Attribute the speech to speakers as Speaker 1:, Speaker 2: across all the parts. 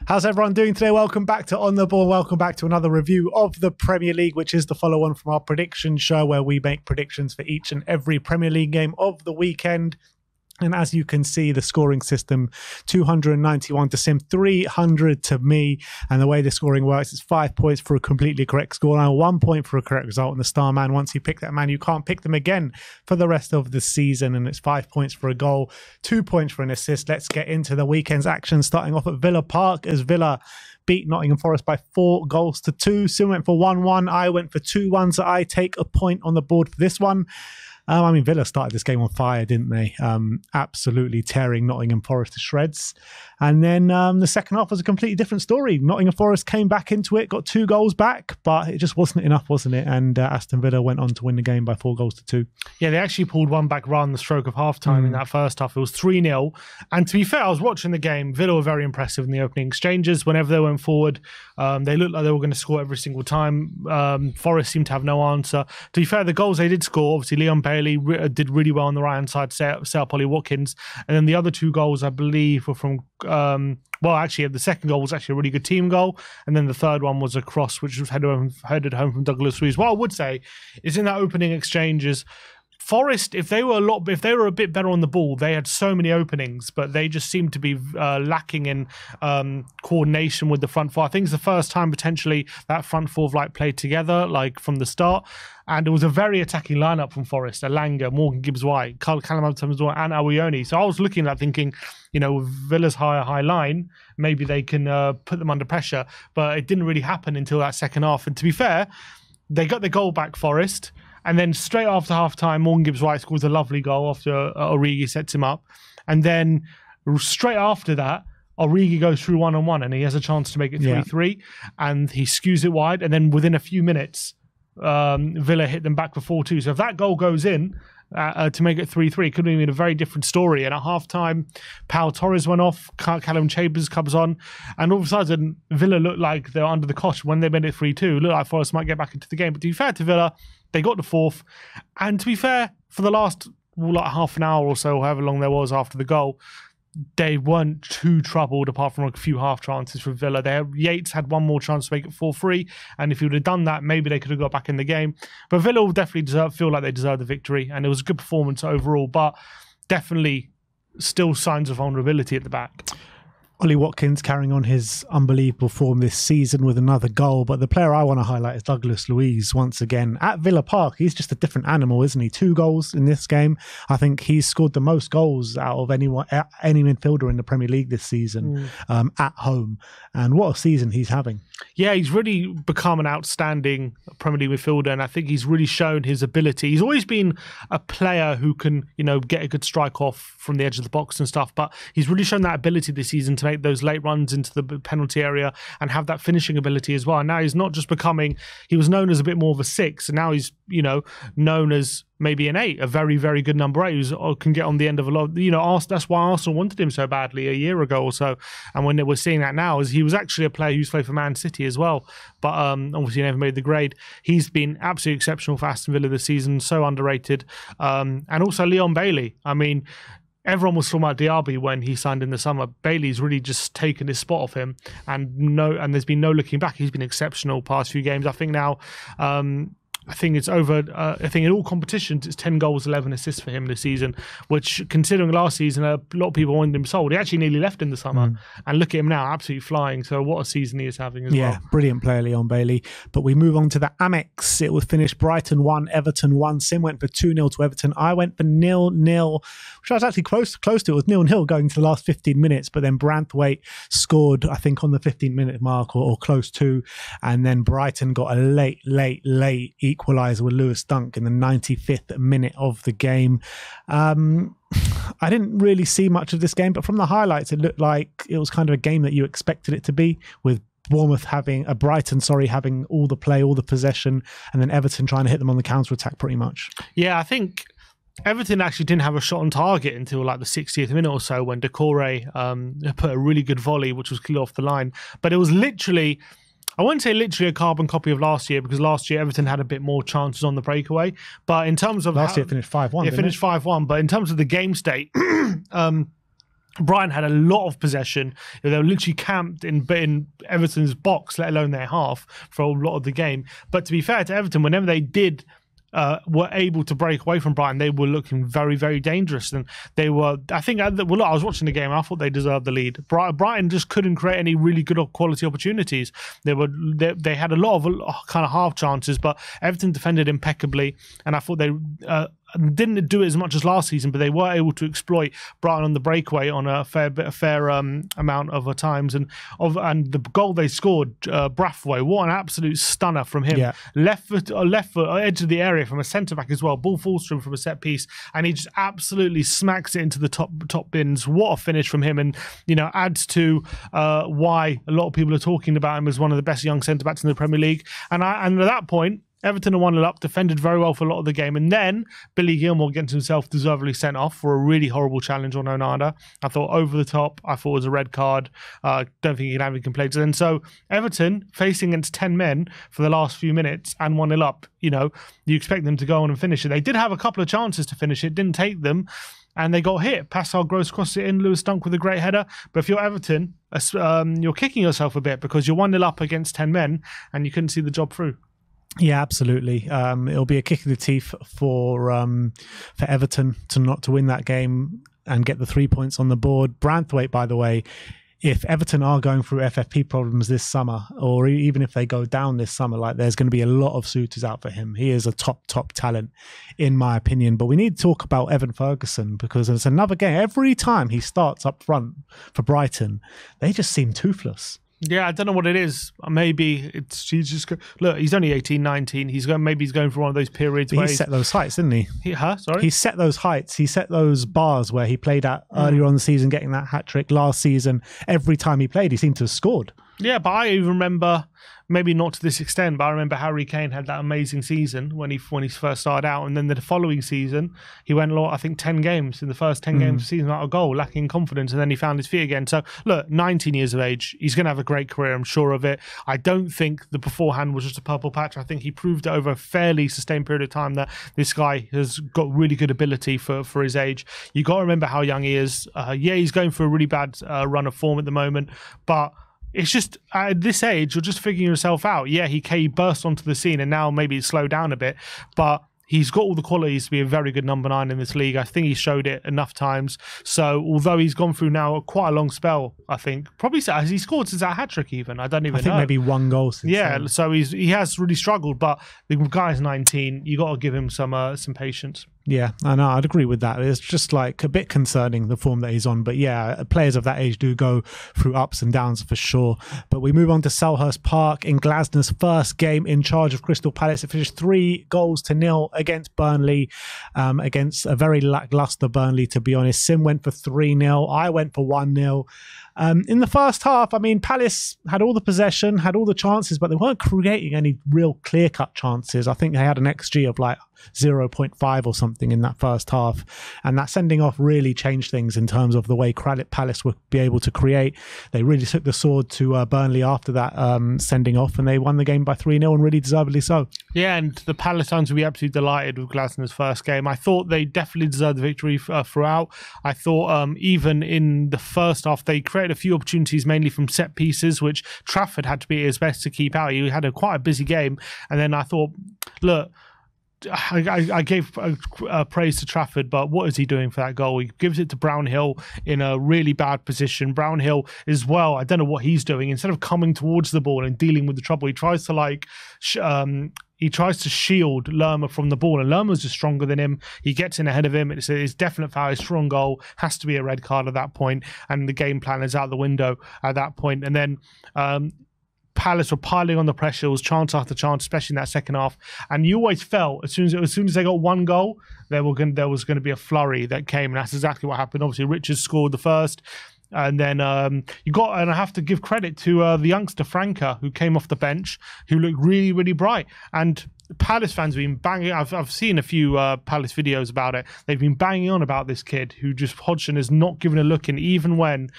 Speaker 1: How's everyone doing today? Welcome back to On The Ball. Welcome back to another review of the Premier League, which is the follow-on from our prediction show where we make predictions for each and every Premier League game of the weekend. And as you can see, the scoring system, 291 to Sim, 300 to me. And the way the scoring works, it's 5 points for a completely correct score, and 1 point for a correct result. And the star man, once you pick that man, you can't pick them again for the rest of the season. And it's 5 points for a goal, 2 points for an assist. Let's get into the weekend's action, starting off at Villa Park as Villa beat Nottingham Forest by 4 goals to 2. Sim went for 1-1. I went for 2-1. So I take a point on the board for this one. Villa started this game on fire, didn't they? Absolutely tearing Nottingham Forest to shreds. And then the second half was a completely different story. Nottingham Forest came back into it, got 2 goals back, but it just wasn't enough, wasn't it? And Aston Villa went on to win the game by 4 goals to 2.
Speaker 2: Yeah, they actually pulled one back around the stroke of half-time in that first half. It was 3-0. And to be fair, I was watching the game. Villa were very impressive in the opening exchanges. Whenever they went forward, they looked like they were going to score every single time. Forest seemed to have no answer. To be fair, the goals they did score, obviously Leon Bailey did really well on the right-hand side, set up Ollie Watkins. And then the other 2 goals, I believe, were from... the second goal was actually a really good team goal, and then the third one was a cross which was headed home from Douglas Luiz. What I would say is in that opening exchanges, Forest, if they were a bit better on the ball, they had so many openings, but they just seemed to be lacking in coordination with the front four. I think it's the first time potentially that front four have played together from the start. And it was a very attacking lineup from Forest: Elanga, Morgan Gibbs-White, Callum Hudson-Odoi, and Awoniyi. So I was looking at thinking, with Villa's high line, maybe they can put them under pressure. But it didn't really happen until that second half. And to be fair, they got the goal back, Forest. And then straight after half-time, Morgan Gibbs-White scores a lovely goal after Origi sets him up. And then straight after that, Origi goes through one-on-one and he has a chance to make it 3-3. And he skews it wide. And then within a few minutes, Villa hit them back for 4-2. So if that goal goes in to make it 3-3, it could have been a very different story. And at half-time, Pau Torres went off, Callum Chambers comes on, and all of a sudden, Villa looked like they were under the cosh when they made it 3-2. Looked like Forest might get back into the game. But to be fair to Villa, they got the 4th. And to be fair, for the last half an hour or so, however long there was after the goal, they weren't too troubled apart from a few half chances for Villa. Yates had one more chance to make it 4-3, and if he would have done that, maybe they could have got back in the game. But Villa will definitely feel like they deserve the victory, and it was a good performance overall, but definitely still signs of vulnerability at the back.
Speaker 1: Ollie Watkins carrying on his unbelievable form this season with another goal, but the player I want to highlight is Douglas Luiz once again at Villa Park. He's just a different animal, isn't he? 2 goals in this game. I think he's scored the most goals out of any midfielder in the Premier League this season at home, and what a season he's having.
Speaker 2: Yeah, he's really become an outstanding Premier League midfielder, and I think he's really shown his ability. He's always been a player who can, get a good strike off from the edge of the box and stuff, but he's really shown that ability this season to make those late runs into the penalty area and have that finishing ability as well. And now he's not just he was known as a bit more of a 6, and now he's, known as maybe an 8, a very, very good number 8 who can get on the end of a lot. That's why Arsenal wanted him so badly a year ago or so. And when we're seeing that now, is he was actually a player who's played for Man City as well, but obviously never made the grade. He's been absolutely exceptional for Aston Villa this season, so underrated. And also Leon Bailey. Everyone was talking about Diaby when he signed in the summer. Bailey's really just taken his spot off him, and there's been no looking back. He's been exceptional past few games. I think now, I think it's over. I think in all competitions, it's 10 goals, 11 assists for him this season, which, considering last season, a lot of people wanted him sold. He actually nearly left in the summer, and look at him now, absolutely flying. So what a season he is having as well. Yeah,
Speaker 1: brilliant player, Leon Bailey. But we move on to the Amex. It was finished Brighton 1, Everton 1. Sim went for 2-0 to Everton. I went for 0-0, which I was actually close to. It was 0-0 going to the last 15 minutes, but then Branthwaite scored, I think, on the 15-minute mark or close to, and then Brighton got a late equaliser with Lewis Dunk in the 95th minute of the game. I didn't really see much of this game, but from the highlights, it looked like it was kind of a game that you expected it to be, with Brighton having all the play, all the possession, and then Everton trying to hit them on the counter-attack pretty much.
Speaker 2: Yeah, I think Everton actually didn't have a shot on target until the 60th minute or so, when Decore put a really good volley, which was clear off the line. But it was literally, I wouldn't say literally a carbon copy of last year, because last year Everton had a bit more chances on the breakaway. But in terms of
Speaker 1: last year, it finished 5-1.
Speaker 2: It finished 5-1. But in terms of the game state, Brighton had a lot of possession. They were literally camped in Everton's box, let alone their half, for a lot of the game. But to be fair to Everton, whenever they did were able to break away from Brighton, they were looking very, very dangerous. And they were, I think, I was watching the game, I thought they deserved the lead. Brighton just couldn't create any really good quality opportunities. They had a lot of kind of half chances, but Everton defended impeccably, and I thought they didn't do it as much as last season, but they were able to exploit Brighton on the breakaway on a fair amount of times. And the goal they scored, Brathwaite, what an absolute stunner from him. Yeah. Left foot, edge of the area from a centre back as well. Ball falls to him from a set piece, and he just absolutely smacks it into the top bins. What a finish from him, and adds to why a lot of people are talking about him as one of the best young centre backs in the Premier League. And at that point, Everton are 1-0 up, defended very well for a lot of the game, and then Billy Gilmour gets himself deservedly sent off for a really horrible challenge on Onana. I thought over the top. I thought it was a red card. Don't think he can have any complaints. And so Everton, facing against 10 men for the last few minutes and 1-0 up, you expect them to go on and finish it. They did have a couple of chances to finish it, didn't take them, and they got hit. Pascal Gross crossed it in, Lewis Dunk with a great header. But if you're Everton, you're kicking yourself a bit because you're 1-0 up against 10 men and you couldn't see the job through.
Speaker 1: Yeah, absolutely. It'll be a kick of the teeth for Everton to win that game and get the 3 points on the board. Branthwaite, by the way, if Everton are going through FFP problems this summer, or even if they go down this summer, there's going to be a lot of suitors out for him. He is a top talent, in my opinion. But we need to talk about Evan Ferguson, because it's another game. Every time he starts up front for Brighton, they just seem toothless.
Speaker 2: Yeah, I don't know what it is. Maybe he's just look. He's only 18, 19. Maybe he's going for one of those periods where
Speaker 1: he set those heights, didn't he?
Speaker 2: Sorry,
Speaker 1: he set those heights. He set those bars where he played at earlier on the season, getting that hat trick last season. Every time he played, he seemed to have scored.
Speaker 2: Yeah, but I even remember, maybe not to this extent, but I remember Harry Kane had that amazing season when he first started out, and then the following season he went, I think, 10 games in the first 10 games of the season without a goal, lacking confidence, and then he found his feet again. So look, 19 years of age, he's going to have a great career, I'm sure of it. I don't think the beforehand was just a purple patch. I think he proved it over a fairly sustained period of time that this guy has got really good ability for his age. You got to remember how young he is. He's going for a really bad run of form at the moment, but it's just, at this age, you're just figuring yourself out. Yeah, he burst onto the scene and now maybe it's slowed down a bit, but he's got all the qualities to be a very good number 9 in this league. I think he showed it enough times. So although he's gone through now quite a long spell, I think, probably has he scored since that hat-trick even? I don't even know.
Speaker 1: I think maybe one goal since then.
Speaker 2: So he has really struggled, but the guy's 19. You got to give him some patience.
Speaker 1: Yeah, I know. I'd agree with that. It's just a bit concerning, the form that he's on. But yeah, players of that age do go through ups and downs for sure. But we move on to Selhurst Park in Glasner's first game in charge of Crystal Palace. It finished 3-0 against Burnley, against a very lacklustre Burnley, to be honest. Sim went for 3-0. I went for 1-0. In the first half, Palace had all the possession, had all the chances, but they weren't creating any real clear-cut chances. I think they had an XG of 0.5 or something in that first half. And that sending off really changed things in terms of the way Palace would be able to create. They really took the sword to Burnley after that sending off, and they won the game by 3-0, and really deservedly so.
Speaker 2: Yeah, and the Palace fans will be absolutely delighted with Glasner's first game. I thought they definitely deserved the victory throughout. I thought even in the first half, they created a few opportunities, mainly from set pieces, which Trafford had to be his best to keep out. He had quite a busy game. And then I thought, look, I gave praise to Trafford, but what is he doing for that goal? He gives it to Brownhill in a really bad position. Brownhill as well, I don't know what he's doing. Instead of coming towards the ball and dealing with the trouble, he tries to he tries to shield Lerma from the ball, and Lerma's just stronger than him. He gets in ahead of him. It's definite foul, a strong goal, has to be a red card at that point, and the game plan is out the window at that point. And then Palace were piling on the pressure. It was chance after chance, especially in that second half. And you always felt as soon as they got one goal, there was going to be a flurry that came, and that's exactly what happened. Obviously, Richards scored the first. And then and I have to give credit to the youngster Franca, who came off the bench, who looked really, really bright. And Palace fans have been banging. I've seen a few Palace videos about it. They've been banging on about this kid who just Hodgson has not given a look in, even when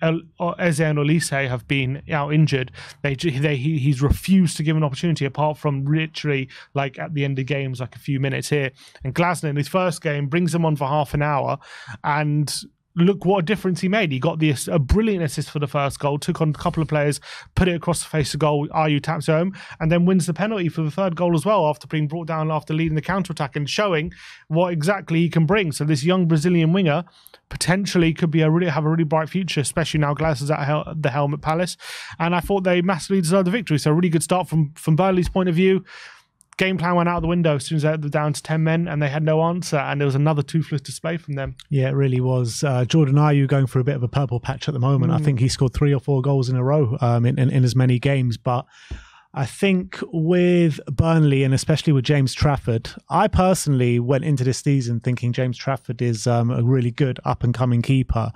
Speaker 2: Eze and Olise have been out injured. He's refused to give an opportunity, apart from literally at the end of games, a few minutes here. And Glasner in his first game brings him on for half an hour, and look what a difference he made. He got a brilliant assist for the first goal, took on a couple of players, put it across the face of goal, Ayew taps home, and then wins the penalty for the third goal as well after being brought down after leading the counter-attack and showing what exactly he can bring. So this young Brazilian winger potentially could be have a really bright future, especially now Glass is at the helm at Palace. And I thought they massively deserved the victory. So a really good start from Burnley's point of view. Game plan went out the window as soon as they were down to 10 men and they had no answer, and there was another toothless display from them.
Speaker 1: Yeah, it really was. Jordan Ayew going through a bit of a purple patch at the moment. I think he scored 3 or 4 goals in a row in as many games, but I think with Burnley and especially with James Trafford, I personally went into this season thinking James Trafford is a really good up-and-coming keeper.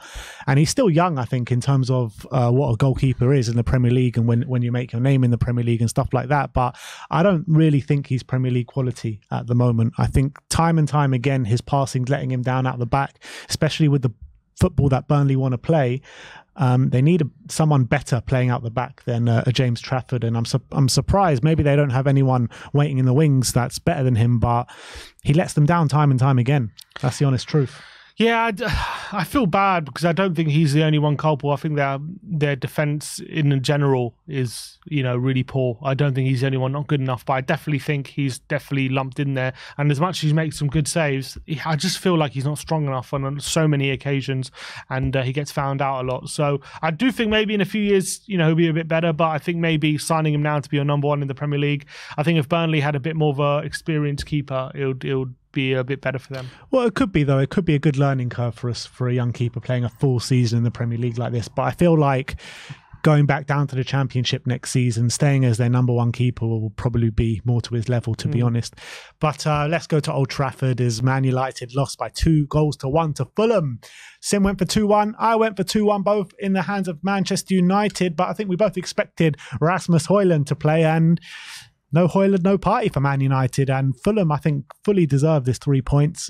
Speaker 1: And he's still young, I think, in terms of what a goalkeeper is in the Premier League and when you make your name in the Premier League and stuff like that. But I don't really think he's Premier League quality at the moment. I think time and time again, his passing's letting him down out the back, especially with the football that Burnley want to play. They need someone better playing out the back than a James Trafford, and I'm surprised. Maybe they don't have anyone waiting in the wings that's better than him, but he lets them down time and time again. That's the honest truth.
Speaker 2: Yeah, I feel bad because I don't think he's the only one culpable. I think their defence in general is, really poor. I don't think he's the only one not good enough, but I definitely think he's definitely lumped in there. And as much as he makes some good saves, I just feel like he's not strong enough on so many occasions, and he gets found out a lot. So I do think maybe in a few years, he'll be a bit better, but I think maybe signing him now to be your number 1 in the Premier League, I think if Burnley had a bit more of an experienced keeper, it would be a bit better for them.
Speaker 1: Well, it could be, though. It could be a good learning curve for a young keeper playing a full season in the Premier League like this. But I feel like going back down to the Championship next season, staying as their number 1 keeper will probably be more to his level, to be honest. But let's go to Old Trafford as Man United lost by 2-1 to Fulham. Sim went for 2-1. I went for 2-1, both in the hands of Manchester United. But I think we both expected Rasmus Højlund to play, and no Højlund, no party for Man United. And Fulham, I think, fully deserved this 3 points.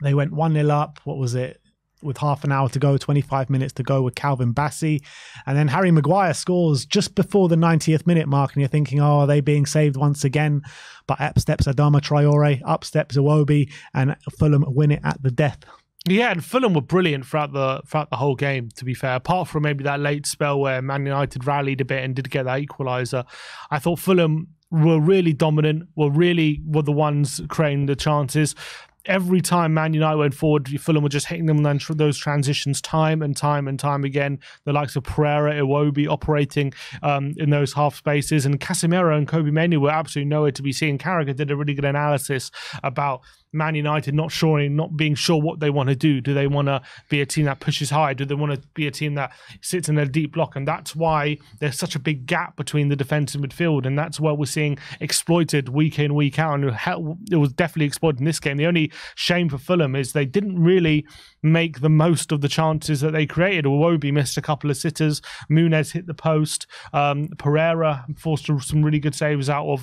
Speaker 1: They went 1-0 up. What was it? With half an hour to go, 25 minutes to go with Calvin Bassey. And then Harry Maguire scores just before the 90th minute mark. And you're thinking, are they being saved once again? But up steps Adama Traore, up steps Iwobi, and Fulham win it at the death.
Speaker 2: Yeah, and Fulham were brilliant throughout the whole game, to be fair. Apart from maybe that late spell where Man United rallied a bit and did get that equaliser, I thought Fulham were really dominant, were the ones creating the chances. Every time Man United went forward, Fulham were just hitting them on those transitions time and time again. The likes of Pereira, Iwobi operating in those half spaces, and Casemiro and Kobe Mainoo were absolutely nowhere to be seen. Carragher did a really good analysis about Man United not being sure what they want to do. Do they want to be a team that pushes high? Do they want to be a team that sits in a deep block? And that's why there's such a big gap between the defence and midfield, and that's what we're seeing exploited week in, week out. And it was definitely exploited in this game. The only shame for Fulham is they didn't really make the most of the chances that they created. Iwobi missed a couple of sitters. Muniz hit the post. Pereira forced some really good saves out of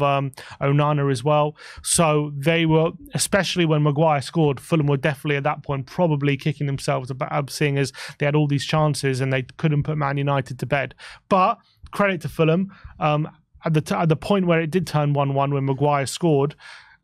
Speaker 2: Onana as well. So they were, especially when Maguire scored, Fulham were definitely at that point probably kicking themselves about, seeing as they had all these chances and they couldn't put Man United to bed. But credit to Fulham, at the point where it did turn 1-1 when Maguire scored,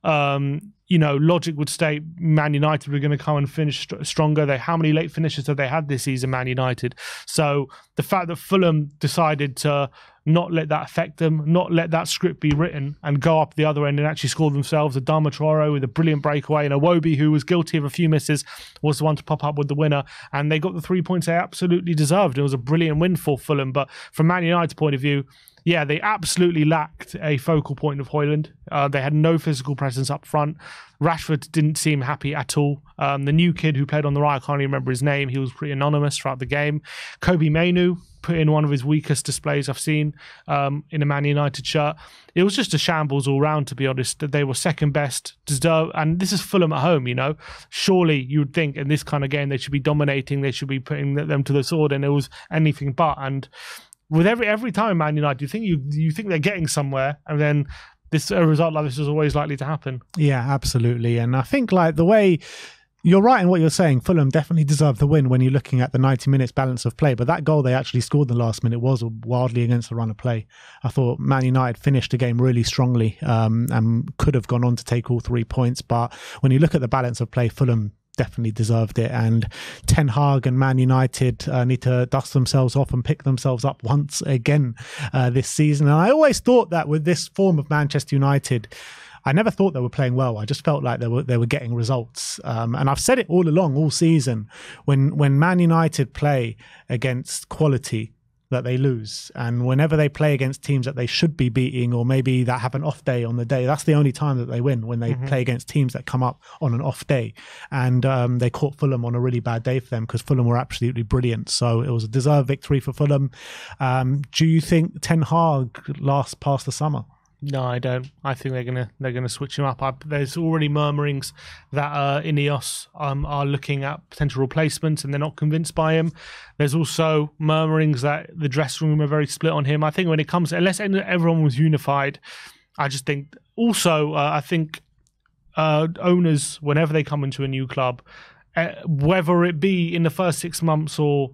Speaker 2: logic would state Man United were going to come and finish stronger. How many late finishes have they had this season, Man United? So the fact that Fulham decided to not let that affect them, not let that script be written, and go up the other end and actually score themselves. Adama Traore with a brilliant breakaway, and Iwobi, who was guilty of a few misses, was the one to pop up with the winner. And they got the 3 points they absolutely deserved. It was a brilliant win for Fulham. But from Man United's point of view, yeah, they absolutely lacked a focal point of Højlund. They had no physical presence up front. Rashford didn't seem happy at all. The new kid who played on the right, I can't even remember his name. He was pretty anonymous throughout the game. Kobe Mainoo put in one of his weakest displays I've seen in a Man United shirt. It was just a shambles all round, to be honest. They were second best, and this is Fulham at home, Surely you would think in this kind of game they should be dominating, they should be putting them to the sword, and it was anything but. And with every time Man United, you think they're getting somewhere, and then a result like this is always likely to happen. Yeah, absolutely. And I think the way you're right in what you're saying, Fulham definitely deserved the win when you're looking at the 90 minutes balance of play. But that goal they actually scored in the last minute was wildly against the run of play. I thought Man United finished the game really strongly and could have gone on to take all 3 points. But when you look at the balance of play, Fulham
Speaker 1: definitely deserved it. And Ten Hag and Man United need to dust themselves off and pick themselves up once again this season. And I always thought that with this form of Manchester United, I never thought they were playing well. I just felt like they were getting results. And I've said it all along, all season, when Man United play against quality, that they lose. And whenever they play against teams that they should be beating, or maybe that have an off day on the day, that's the only time that they win, when they play against teams that come up on an off day. And they caught Fulham on a really bad day for them, because Fulham were absolutely brilliant. So it was a deserved victory for Fulham. Do you think Ten Hag lasts past the summer?
Speaker 2: No, I don't. I think they're gonna switch him up. There's already murmurings that Ineos are looking at potential replacements, and they're not convinced by him. There's also murmurings that the dressing room are very split on him. I think when it comes, unless everyone was unified, I just think. Also, I think owners, whenever they come into a new club, whether it be in the first 6 months or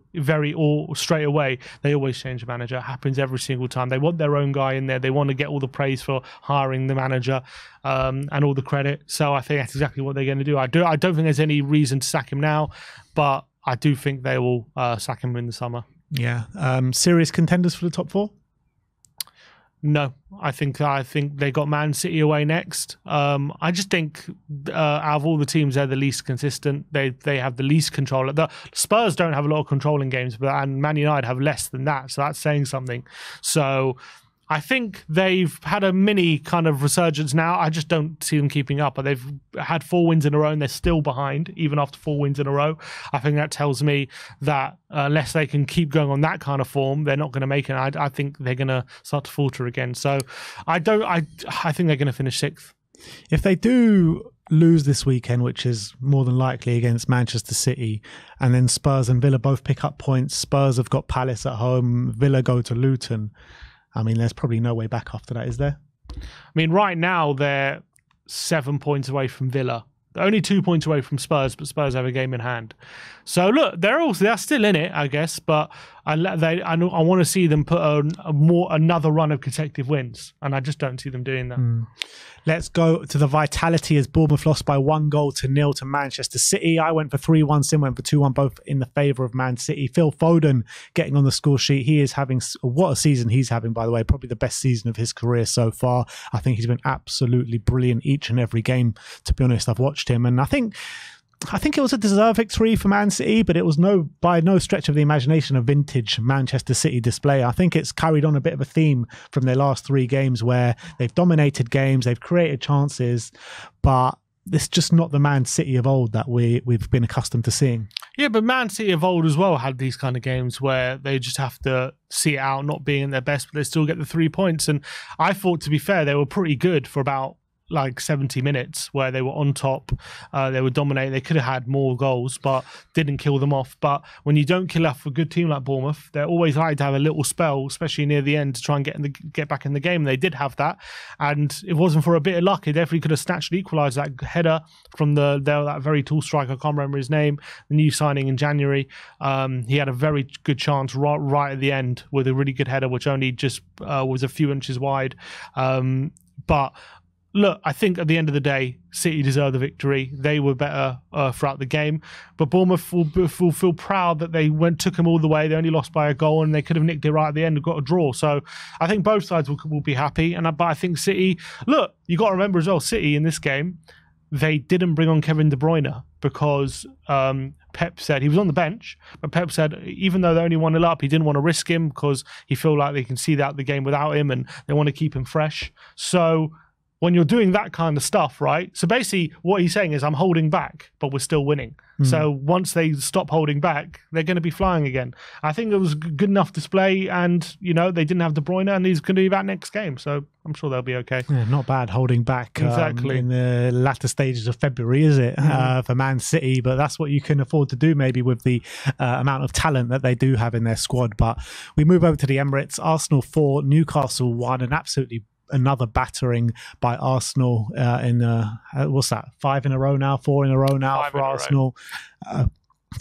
Speaker 2: straight away, they always change the manager. It happens every single time. They want their own guy in there. They want to get all the praise for hiring the manager and all the credit. So I think that's exactly what they're going to do. I don't think there's any reason to sack him now, but I do think they will sack him in the summer. Yeah.
Speaker 1: Serious contenders for the top four?
Speaker 2: No, I think they got Man City away next. I just think out of all the teams, they're the least consistent. They have the least control. The Spurs don't have a lot of control in games, and Man United have less than that. So that's saying something. So I think they've had a mini kind of resurgence now. I just don't see them keeping up. But they've had 4 wins in a row, and they're still behind, even after 4 wins in a row. I think that tells me that unless they can keep going on that kind of form, they're not going to make it. I think they're going to start to falter again. So I think they're going to finish 6th.
Speaker 1: If they do lose this weekend, which is more than likely against Manchester City, and then Spurs and Villa both pick up points, Spurs have got Palace at home, Villa go to Luton. I mean, there's probably no way back after that, is there?
Speaker 2: I mean, right now they're 7 points away from Villa. They're only 2 points away from Spurs, but Spurs have a game in hand. So look, they're still in it, I guess. But I want to see them put another run of consecutive wins, and I just don't see them doing that.
Speaker 1: Let's go to the vitality as Bournemouth lost by 1-0 to Manchester City. I went for 3-1, Sim went for 2-1, both in the favour of Man City. Phil Foden getting on the score sheet. He is having, what a season he's having, by the way, probably the best season of his career so far. I think he's been absolutely brilliant each and every game, to be honest. I've watched him, and I think it was a deserved victory for Man City, but it was by no stretch of the imagination a vintage Manchester City display. I think it's carried on a bit of a theme from their last 3 games where they've dominated games, they've created chances, but it's just not the Man City of old that we've been accustomed to seeing.
Speaker 2: Yeah, but Man City of old as well had these kind of games where they just have to see it out, not being their best, but they still get the 3 points. And I thought, to be fair, they were pretty good for about 70 minutes where they were on top, they were dominating. They could have had more goals, but didn't kill them off. But when you don't kill off a good team like Bournemouth, they're always like to have a little spell, especially near the end, to try and get back in the game. And they did have that, and it wasn't for a bit of luck. They definitely could have snatched and equalised that header from that very tall striker. I can't remember his name. The new signing in January. He had a very good chance right at the end with a really good header, which only just was a few inches wide. But look, I think at the end of the day, City deserved the victory. They were better throughout the game. But Bournemouth will feel proud that they took them all the way. They only lost by a goal, and they could have nicked it right at the end and got a draw. So I think both sides will be happy. But I think City, look, you got to remember as well, City in this game, they didn't bring on Kevin De Bruyne because Pep said, he was on the bench, but Pep said even though they're only 1-0 up, he didn't want to risk him because he felt like they can see out the game without him and they want to keep him fresh. So when you're doing that kind of stuff, right? So basically what he's saying is, I'm holding back, but we're still winning. So once they stop holding back, they're going to be flying again. I think it was a good enough display, and, they didn't have De Bruyne, and he's going to be back next game. So I'm sure they'll be okay.
Speaker 1: Yeah, not bad holding back
Speaker 2: exactly
Speaker 1: in the latter stages of February, is it, for Man City? But that's what you can afford to do maybe with the amount of talent that they do have in their squad. But we move over to the Emirates. Arsenal 4, Newcastle 1, and absolutely another battering by Arsenal in what's that, 5 in a row now, 4 in a row now for Arsenal.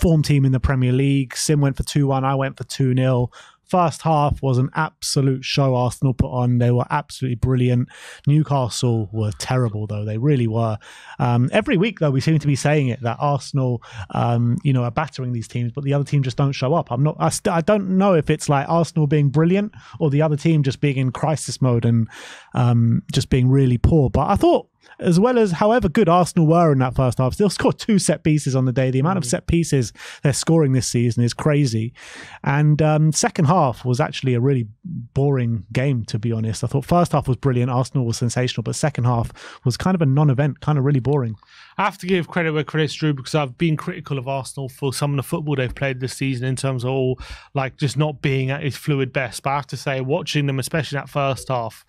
Speaker 1: Form team in the Premier League. Sim went for 2-1, I went for 2-0. first half was an absolute show Arsenal put on. They were absolutely brilliant. Newcastle were terrible, though. They really were. Every week, though, we seem to be saying it, that Arsenal, are battering these teams, but the other team just don't show up. I don't know if it's like Arsenal being brilliant or the other team just being in crisis mode and just being really poor. But I thought, as well as however good Arsenal were in that first half, they'll score 2 set pieces on the day. The amount of set pieces they're scoring this season is crazy. And second half was actually a really boring game, to be honest. I thought first half was brilliant. Arsenal was sensational, but second half was kind of a non-event, kind of really boring.
Speaker 2: I have to give credit where credit's due, because I've been critical of Arsenal for some of the football they've played this season in terms of all, like, just not being at its fluid best. But I have to say, watching them, especially that first half,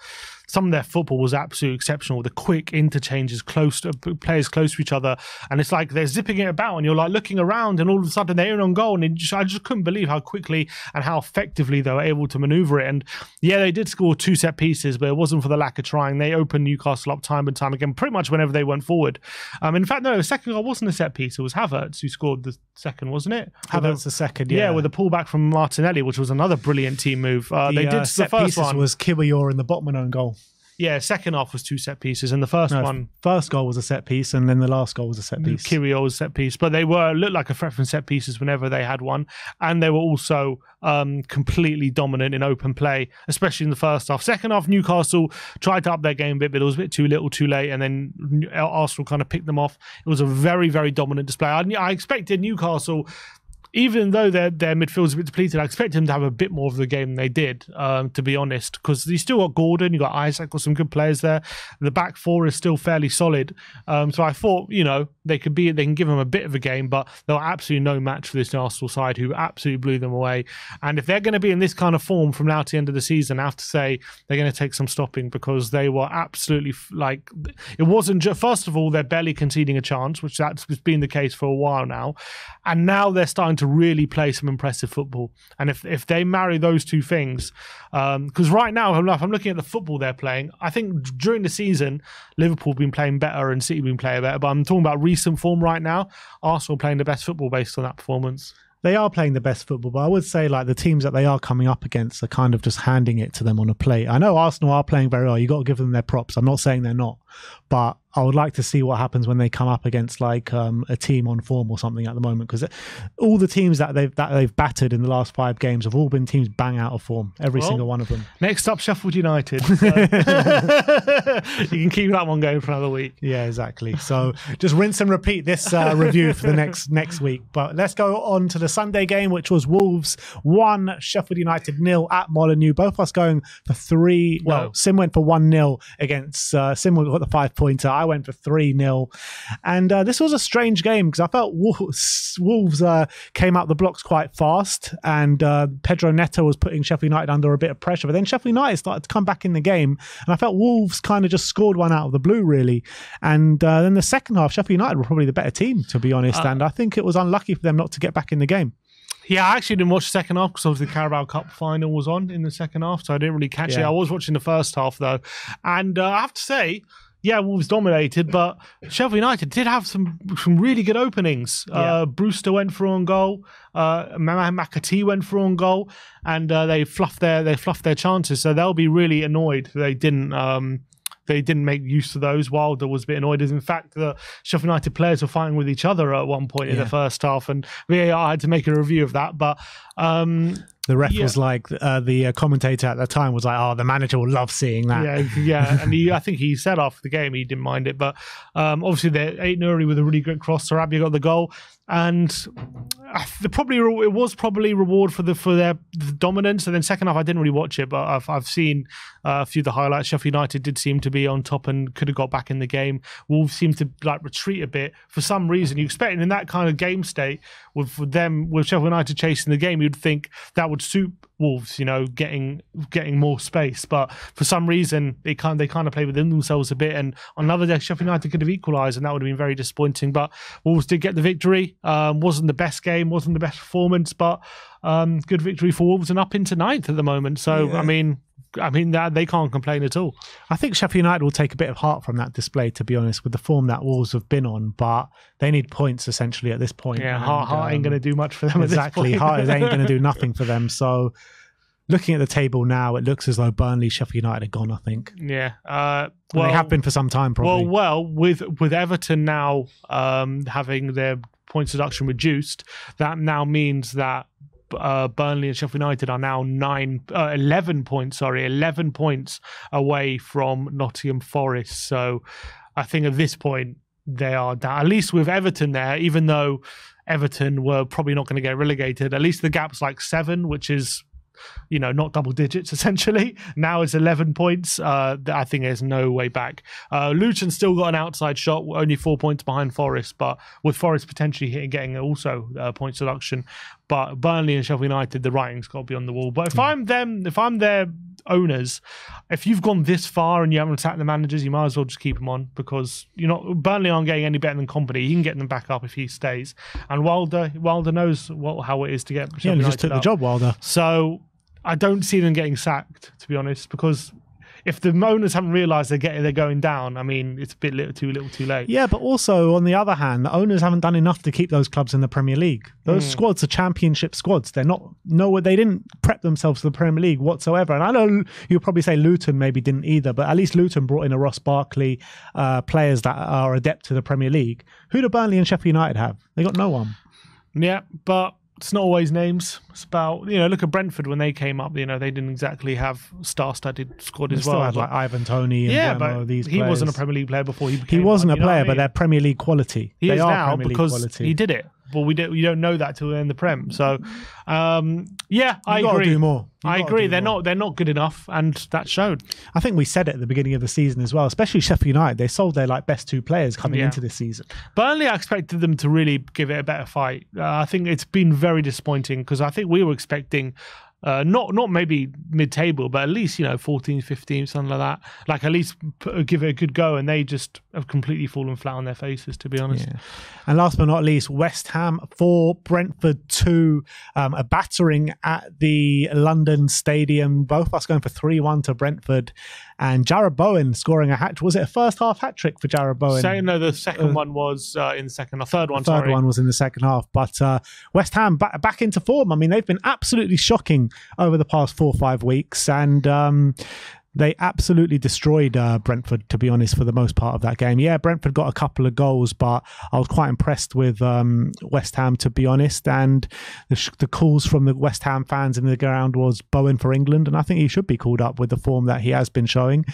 Speaker 2: some of their football was absolutely exceptional. The quick interchanges, players close to each other, and it's like they're zipping it about, and you're like looking around, and all of a sudden they're in on goal, and I just couldn't believe how quickly and how effectively they were able to maneuver it. And yeah, they did score 2 set pieces, but it wasn't for the lack of trying. They opened Newcastle up time and time again, pretty much whenever they went forward. In fact, no, the second goal wasn't a set piece. It was Havertz who scored the second, wasn't it?
Speaker 1: Havertz the second,
Speaker 2: yeah, with a pullback from Martinelli, which was another brilliant team move. They did the first one.
Speaker 1: Was Kiwior in the Botman own goal.
Speaker 2: Yeah, second half was 2 set pieces, and the first
Speaker 1: goal was a set piece, and then the last goal was a set piece.
Speaker 2: Kiwior was a set piece, but they looked like a threat from set pieces whenever they had one, and they were also completely dominant in open play, especially in the first half. Second half, Newcastle tried to up their game a bit, but it was a bit too little, too late, and then Arsenal kind of picked them off. It was a very, very dominant display. I expected Newcastle, even though their midfield's a bit depleted, I expect him to have a bit more of the game than they did, to be honest, because you still got Gordon, you got Isaac, got some good players there. The back four is still fairly solid. So I thought, they can give them a bit of a game, but they're absolutely no match for this Arsenal side, who absolutely blew them away. And if they're going to be in this kind of form from now to the end of the season, I have to say they're going to take some stopping, because they were absolutely it wasn't just, first of all, they're barely conceding a chance, which that's been the case for a while now. And now they're starting to really play some impressive football. And if they marry those two things, because right now, if I'm looking at the football they're playing, I think during the season, Liverpool have been playing better and City have been playing better, but I'm talking about recent form right now. Arsenal playing the best football based on that performance.
Speaker 1: They are playing the best football, but I would say the teams that they are coming up against are kind of just handing it to them on a plate. I know Arsenal are playing very well. You got to give them their props. I'm not saying they're not, but I would like to see what happens when they come up against a team on form or something at the moment, because all the teams that they've battered in the last 5 games have all been teams bang out of form, every single one of them.
Speaker 2: Next up, Sheffield United. So. You can keep that one going for another week.
Speaker 1: Yeah, exactly. So just rinse and repeat this review for the next week. But let's go on to the Sunday game, which was Wolves 1, Sheffield United 0 at Molineux. Both of us going for 3. Well, Sim went for 1-0 against Sim got the 5-pointer. I went for 3-0. And this was a strange game, because I felt Wolves came out the blocks quite fast, and Pedro Neto was putting Sheffield United under a bit of pressure. But then Sheffield United started to come back in the game, and I felt Wolves kind of just scored one out of the blue, really. And then the second half, Sheffield United were probably the better team, to be honest. And I think it was unlucky for them not to get back in the game.
Speaker 2: Yeah, I actually didn't watch the second half, because obviously the Carabao Cup final was on in the second half, so I didn't really catch it. I was watching the first half, though. And I have to say, yeah, Wolves dominated, but Sheffield United did have some really good openings. Brewster went for on goal. McAtee went for on goal, and they fluffed their chances. So they'll be really annoyed they didn't make use of those. Wilder was a bit annoyed. In fact, the Sheffield United players were fighting with each other at one point in the first half, and VAR had to make a review of that. But
Speaker 1: the ref was like, the commentator at the time was like, "Oh, the manager will love seeing that."
Speaker 2: Yeah, and I think he said after the game he didn't mind it. But obviously, Aït-Nouri with a really good cross. Sarabia got the goal, and it was probably reward for their dominance. And then second half, I didn't really watch it, but I've seen a few of the highlights. Sheffield United did seem to be on top and could have got back in the game. Wolves seemed to retreat a bit for some reason. You expect in that kind of game state with Sheffield United chasing the game, you'd think that would suit Wolves, getting more space. But for some reason, they kind of play within themselves a bit. And on another day, Sheffield United could have equalised, and that would have been very disappointing. But Wolves did get the victory. Wasn't the best game, wasn't the best performance, but good victory for Wolves and up into 9th at the moment. So, I mean, they can't complain at all.
Speaker 1: I think Sheffield United will take a bit of heart from that display, to be honest, with the form that Wolves have been on. But they need points, essentially, at this point.
Speaker 2: Yeah, Heart ain't going to do much for them
Speaker 1: exactly,
Speaker 2: at this point.
Speaker 1: Heart ain't going to do nothing for them. So looking at the table now, it looks as though Burnley, Sheffield United are gone, I think.
Speaker 2: Yeah.
Speaker 1: Well, they have been for some time, probably.
Speaker 2: Well, with Everton now having their points deduction reduced, that now means that Burnley and Sheffield United are now 11 points away from Nottingham Forest. So I think at this point they are down. At least with Everton there, even though Everton were probably not going to get relegated, at least the gap's like 7, which is, you know, not double digits essentially. Now it's 11 points. I think there's no way back. Luton still got an outside shot, only 4 points behind Forest, but with Forest potentially getting also points deduction. But Burnley and Sheffield United, the writing's got to be on the wall. But if I'm their owners, if you've gone this far and you haven't sacked the managers, you might as well just keep them on, because Burnley aren't getting any better than Kompany. He can get them back up if he stays. And Wilder knows how it is to get Sheffield United
Speaker 1: just took
Speaker 2: up.
Speaker 1: the job, Wilder.
Speaker 2: So I don't see them getting sacked, to be honest, because if the owners haven't realised they're going down, I mean, it's a bit too late.
Speaker 1: Yeah, but also on the other hand, the owners haven't done enough to keep those clubs in the Premier League. Those squads are championship squads. They're not. They didn't prep themselves for the Premier League whatsoever. And I know you'll probably say Luton maybe didn't either, but at least Luton brought in a Ross Barkley, players that are adept to the Premier League. Who do Burnley and Sheffield United have? They got no one.
Speaker 2: Yeah, but it's not always names. It's about, look at Brentford when they came up. They didn't exactly have star-studded squad as well.
Speaker 1: Still had like Ivan Toney and
Speaker 2: but
Speaker 1: these
Speaker 2: he
Speaker 1: players.
Speaker 2: wasn't a Premier League player before he became.
Speaker 1: He wasn't a player, but they're Premier League quality.
Speaker 2: He
Speaker 1: they
Speaker 2: is
Speaker 1: are
Speaker 2: now
Speaker 1: Premier League
Speaker 2: because
Speaker 1: quality.
Speaker 2: he did it. Well, we don't know that till they're in the Prem. So, I agree.
Speaker 1: Do more.
Speaker 2: I agree. They're not good enough, and that showed.
Speaker 1: I think we said it at the beginning of the season as well. Especially Sheffield United, they sold their best 2 players coming into this season.
Speaker 2: Burnley, I expected them to really give it a better fight. I think it's been very disappointing, because I think we were expecting. Not maybe mid-table, but at least 14, 15, something like that. Like at least give it a good go, and they just have completely fallen flat on their faces, to be honest.
Speaker 1: Yeah. And last but not least, West Ham 4, Brentford 2, a battering at the London Stadium. Both of us going for 3-1 to Brentford, and Jarrod Bowen scoring a hat. Was it a first half hat trick for Jarrod Bowen?
Speaker 2: No, the second one was in the second. Third one.
Speaker 1: The third one was in the second half. But West Ham back into form. I mean, they've been absolutely shocking over the past 4 or 5 weeks, and they absolutely destroyed Brentford, to be honest, for the most part of that game. Yeah, Brentford got a couple of goals, but I was quite impressed with West Ham, to be honest. And the calls from the West Ham fans in the ground was Bowen for England, and I think he should be called up with the form that he has been showing.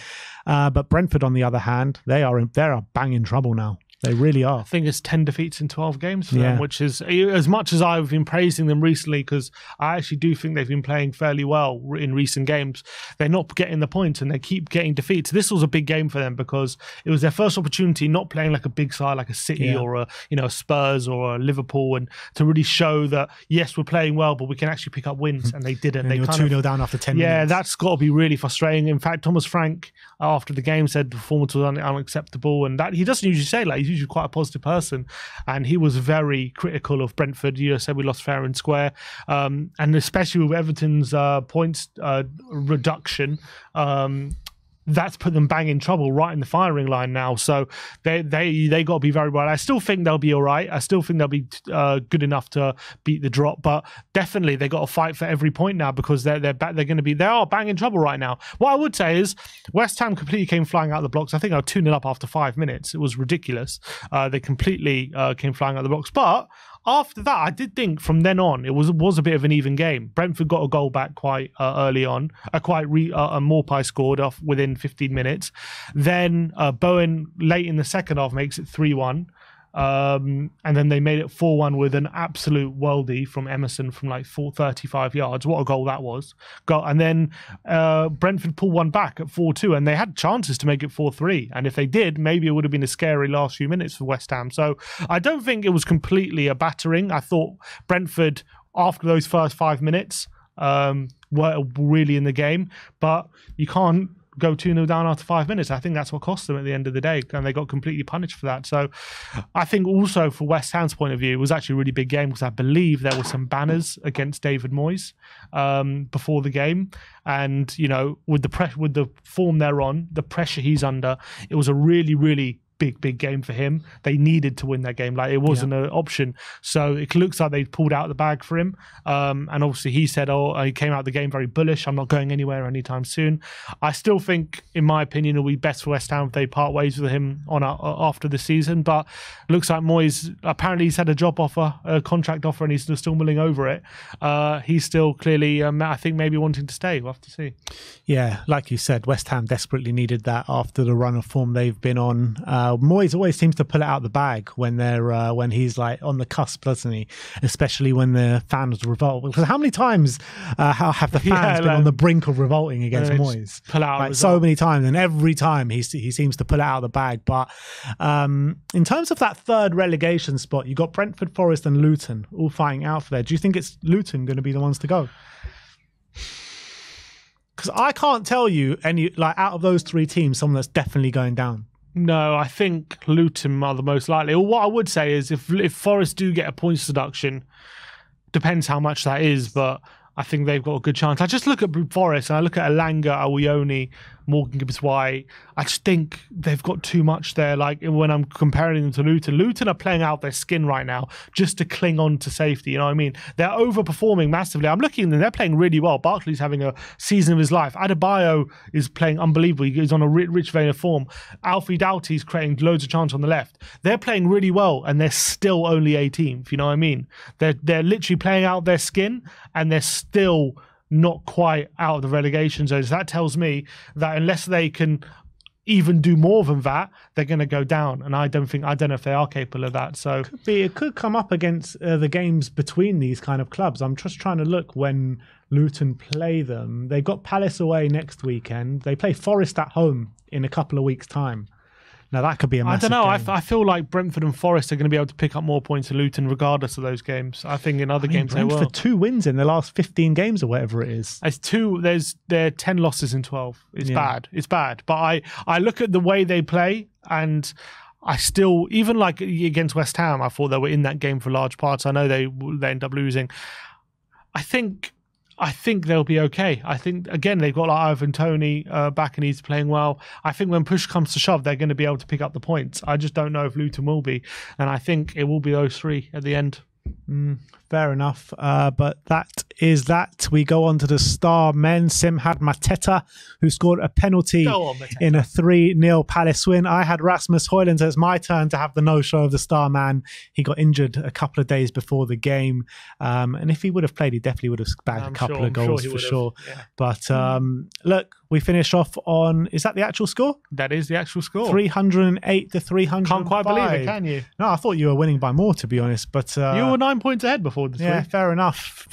Speaker 1: But Brentford, on the other hand, they're bang in trouble now. They really are.
Speaker 2: I think it's 10 defeats in 12 games for them, which is, as much as I've been praising them recently, because I actually do think they've been playing fairly well in recent games, they're not getting the points and they keep getting defeats. This was a big game for them because it was their first opportunity, not playing like a big side like a City or a Spurs or a Liverpool, and to really show that, yes, we're playing well, but we can actually pick up wins, and they didn't.
Speaker 1: And they were 2-0 down after 10 minutes.
Speaker 2: Yeah, that's got to be really frustrating. In fact, Thomas Frank, after the game, said the performance was unacceptable, and that he doesn't usually say, he's usually quite a positive person, and he was very critical of Brentford. You said we lost fair and square, and especially with Everton's points reduction, that's put them bang in trouble right in the firing line now. So they got to be very well. I still think they'll be all right. I still think they'll be good enough to beat the drop, but definitely they got to fight for every point now, because they are bang in trouble right now. What I would say is West Ham completely came flying out of the blocks. I think they were 2-0 up after 5 minutes. It was ridiculous. They completely came flying out of the blocks, but after that, I did think from then on it was a bit of an even game. Brentford got a goal back quite early on. Morpie scored off within 15 minutes. Then Bowen late in the second half makes it 3-1. And then they made it 4-1 with an absolute worldie from Emerson from 35 yards. What a goal that was. And then Brentford pulled one back at 4-2, and they had chances to make it 4-3. And if they did, maybe it would have been a scary last few minutes for West Ham. So I don't think it was completely a battering. I thought Brentford, after those first 5 minutes, were really in the game, but you can't go 2-0 down after 5 minutes. I think that's what cost them at the end of the day, and they got completely punished for that. So I think also for West Ham's point of view, it was actually a really big game, because I believe there were some banners against David Moyes before the game, and with the form they're on, the pressure he's under, it was a really, really big game for him. They needed to win that game. Like, it wasn't an option. So it looks like they pulled out the bag for him. And obviously he said, he came out of the game very bullish. I'm not going anywhere anytime soon. I still think, in my opinion, it'll be best for West Ham if they part ways with him after the season. But looks like Moyes, apparently he's had a contract offer, and he's still mulling over it. He's still clearly, I think, maybe wanting to stay. We'll have to see.
Speaker 1: Yeah, like you said, West Ham desperately needed that after the run of form they've been on. Moyes always seems to pull it out the bag when he's like on the cusp, doesn't he? Especially when the fans revolt. Because how many times have the fans been on the brink of revolting against Moyes?
Speaker 2: Pull out
Speaker 1: like so many times, and every time he seems to pull it out of the bag. But in terms of that third relegation spot, you got Brentford, Forest, and Luton all fighting out for there. Do you think it's Luton going to be the ones to go? Because I can't tell you any, like, out of those three teams, someone that's definitely going down.
Speaker 2: No, I think Luton are the most likely. Or what I would say is, if Forest do get a points deduction, depends how much that is, but I think they've got a good chance. I just look at Forest, and I look at Elanga, Awioni, Morgan Gibbs-White. I just think they've got too much there. Like, when I'm comparing them to Luton are playing out their skin right now just to cling on to safety. You know what I mean? They're overperforming massively. I'm looking at them. They're playing really well. Barkley's having a season of his life. Adebayo is playing unbelievable. He's on a rich vein of form. Alfie Doughty's creating loads of chance on the left. They're playing really well, and they're still only 18th. You know what I mean? They're literally playing out their skin, and they're still not quite out of the relegation zones. That tells me that unless they can even do more than that, they're going to go down. And I don't know if they are capable of that. So
Speaker 1: it could come up against the games between these kind of clubs. I'm just trying to look when Luton play them. They've got Palace away next weekend. They play Forest at home in a couple of weeks' time. Now, that could be a massive game.
Speaker 2: I feel like Brentford and Forest are going to be able to pick up more points than Luton regardless of those games. I think in other games they will.
Speaker 1: Brentford 2 wins in the last 15 games or whatever it is.
Speaker 2: There are 10 losses in 12. It's bad. It's bad. But I look at the way they play, and I still, even like against West Ham, I thought they were in that game for large parts. I know they end up losing. I think they'll be okay. I think, again, they've got like Ivan Toney back, and he's playing well. I think when push comes to shove, they're going to be able to pick up the points. I just don't know if Luton will be. And I think it will be those three at the end.
Speaker 1: Fair enough. But that is that. We go on to the star men. Sim had Mateta, who scored a penalty in a 3-0 Palace win. I had Rasmus Højlund, so it's my turn to have the no-show of the star man. He got injured a couple of days before the game. And if he would have played, he definitely would have bagged a couple of goals for sure. Yeah. But look, we finish off on, is that the actual score?
Speaker 2: That is the actual score.
Speaker 1: 308 to 305.
Speaker 2: Can't quite believe it, can you?
Speaker 1: No, I thought you were winning by more, to be honest. But
Speaker 2: you were 9 points ahead before this week.
Speaker 1: Fair enough.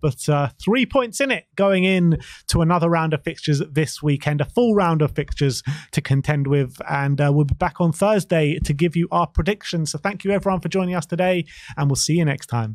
Speaker 1: But 3 points in it going in to another round of fixtures this weekend, a full round of fixtures to contend with. And we'll be back on Thursday to give you our predictions. So thank you everyone for joining us today, and we'll see you next time.